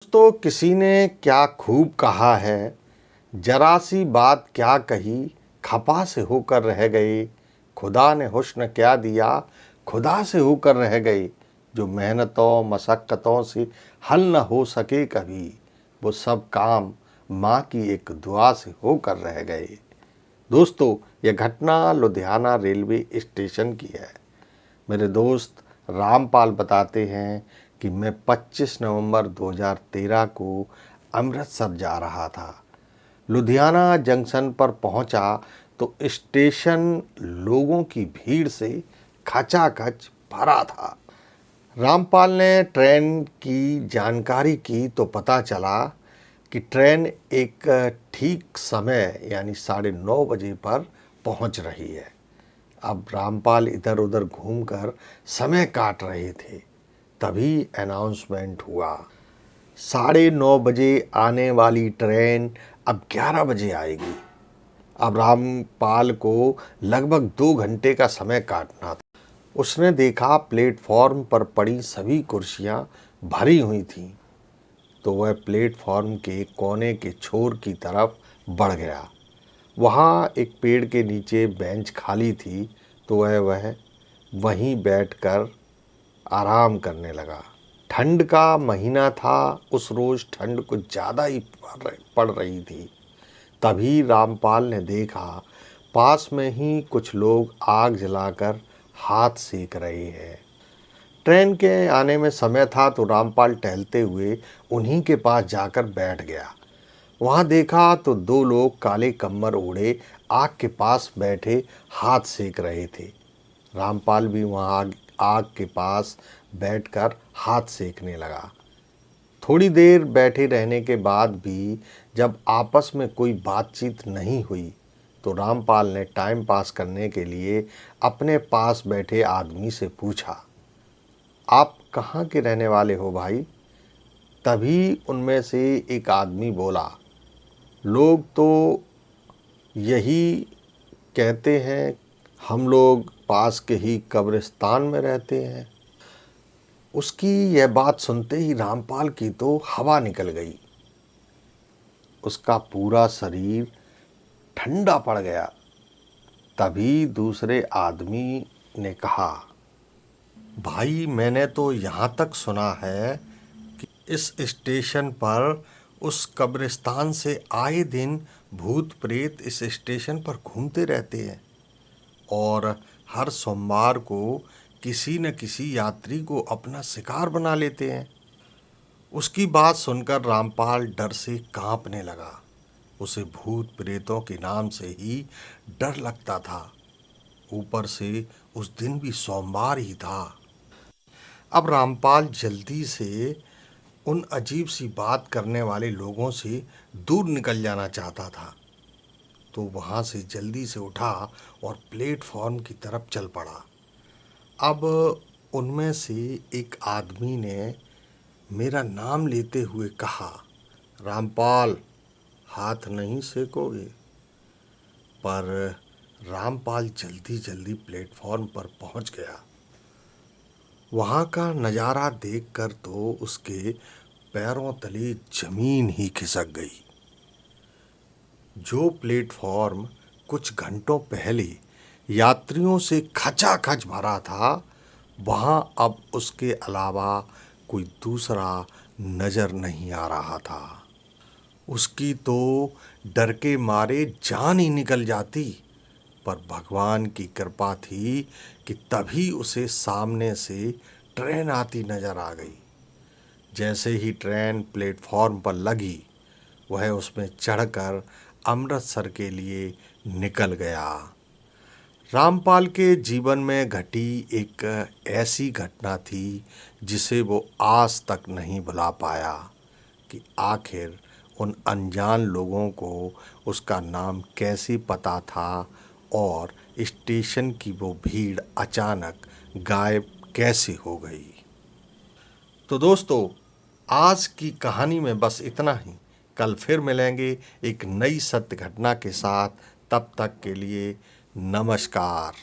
तो किसी ने क्या खूब कहा है, जरा सी बात क्या कही, खफा से होकर रह गए। खुदा ने हुस्न क्या दिया, खुदा से होकर रह गए। जो मेहनतों मशक्क़तों से हल न हो सके कभी, वो सब काम माँ की एक दुआ से होकर रह गए। दोस्तों, यह घटना लुधियाना रेलवे स्टेशन की है। मेरे दोस्त रामपाल बताते हैं कि मैं 25 नवंबर 2013 को अमृतसर जा रहा था। लुधियाना जंक्शन पर पहुंचा तो स्टेशन लोगों की भीड़ से खचाखच भरा था। रामपाल ने ट्रेन की जानकारी की तो पता चला कि ट्रेन एक ठीक समय यानी 9:30 बजे पर पहुंच रही है। अब रामपाल इधर उधर घूमकर समय काट रहे थे। तभी अनाउंसमेंट हुआ, 9:30 बजे आने वाली ट्रेन अब 11 बजे आएगी। अब रामपाल को लगभग 2 घंटे का समय काटना था। उसने देखा प्लेटफॉर्म पर पड़ी सभी कुर्सियां भरी हुई थीं, तो वह प्लेटफॉर्म के कोने के छोर की तरफ बढ़ गया। वहाँ एक पेड़ के नीचे बेंच खाली थी, तो वह वहीं बैठकर आराम करने लगा। ठंड का महीना था, उस रोज़ ठंड कुछ ज़्यादा ही पड़ रही थी। तभी रामपाल ने देखा पास में ही कुछ लोग आग जलाकर हाथ सेक रहे हैं। ट्रेन के आने में समय था, तो रामपाल टहलते हुए उन्हीं के पास जाकर बैठ गया। वहाँ देखा तो 2 लोग काले कम्बल ओढ़े आग के पास बैठे हाथ सेक रहे थे। रामपाल भी वहाँ आग के पास बैठकर हाथ सेकने लगा। थोड़ी देर बैठे रहने के बाद भी जब आपस में कोई बातचीत नहीं हुई, तो रामपाल ने टाइम पास करने के लिए अपने पास बैठे आदमी से पूछा, आप कहाँ के रहने वाले हो भाई? तभी उनमें से एक आदमी बोला, लोग तो यही कहते हैं, हम लोग पास के ही कब्रिस्तान में रहते हैं। उसकी यह बात सुनते ही रामपाल की तो हवा निकल गई। उसका पूरा शरीर ठंडा पड़ गया। तभी दूसरे आदमी ने कहा, भाई मैंने तो यहाँ तक सुना है कि इस स्टेशन पर उस कब्रिस्तान से आए दिन भूत प्रेत इस स्टेशन पर घूमते रहते हैं और हर सोमवार को किसी न किसी यात्री को अपना शिकार बना लेते हैं। उसकी बात सुनकर रामपाल डर से कांपने लगा। उसे भूत प्रेतों के नाम से ही डर लगता था। ऊपर से उस दिन भी सोमवार ही था। अब रामपाल जल्दी से उन अजीब सी बात करने वाले लोगों से दूर निकल जाना चाहता था, तो वहाँ से जल्दी से उठा और प्लेटफॉर्म की तरफ चल पड़ा। अब उनमें से एक आदमी ने मेरा नाम लेते हुए कहा, रामपाल हाथ नहीं सेकोगे? पर रामपाल जल्दी जल्दी प्लेटफॉर्म पर पहुंच गया। वहाँ का नज़ारा देखकर तो उसके पैरों तले जमीन ही खिसक गई। जो प्लेटफॉर्म कुछ घंटों पहले यात्रियों से खचाखच भरा था, वहाँ अब उसके अलावा कोई दूसरा नज़र नहीं आ रहा था। उसकी तो डर के मारे जान ही निकल जाती, पर भगवान की कृपा थी कि तभी उसे सामने से ट्रेन आती नज़र आ गई। जैसे ही ट्रेन प्लेटफॉर्म पर लगी, वह उसमें चढ़कर अमृतसर के लिए निकल गया। रामपाल के जीवन में घटी एक ऐसी घटना थी जिसे वो आज तक नहीं भुला पाया कि आखिर उन अनजान लोगों को उसका नाम कैसे पता था और स्टेशन की वो भीड़ अचानक गायब कैसे हो गई। तो दोस्तों, आज की कहानी में बस इतना ही। कल फिर मिलेंगे एक नई सत्य घटना के साथ। तब तक के लिए नमस्कार।